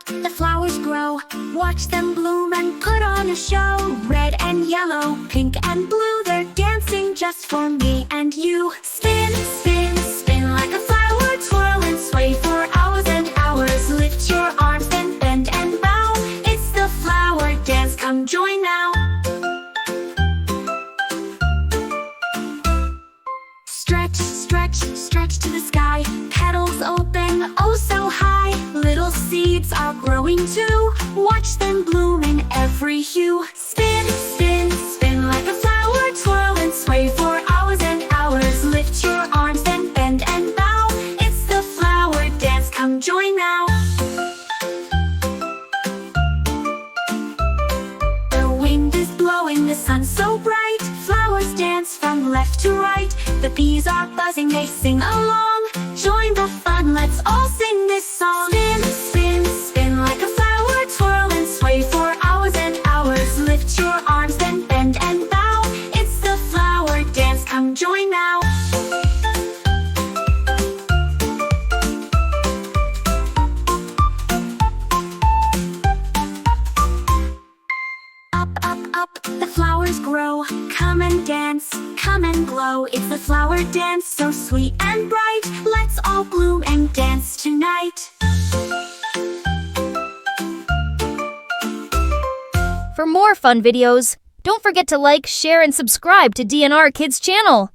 the flowers grow. Watch them bloom and put on a show. Red and yellow, pink and blue, they're dancing just for me and you. Spin, spin, spin like a flower, twirl and sway for hours and hours. Lift your arms, then bend and bow. It's the flower dance, come join now. Stretch, stretch, stretch to the sky. Petals open, oh so high. Little seeds are growing too. Watch them bloom in every hue. Spin, spin, spin like a flower, twirl and sway for hours and hours. Lift your arms, then bend and bow. It's the flower dance, come join now. The wind is blowing, the sun's so bright. Flowers dance from left to right. The bees are buzzing, they sing along. Join the fun, let's all sing this song. Spin, spin, spin like a flower, twirl and sway for hours and hours. Lift your arms, then bend and bow. It's the flower dance, come join now. Up, up, up, the flowers grow. Come and dance, come and glow. It's the flower dance, so sweet and bright. Let's all bloom and dance tonight. For more fun videos, don't forget to like, share, and subscribe to DNR Kids channel.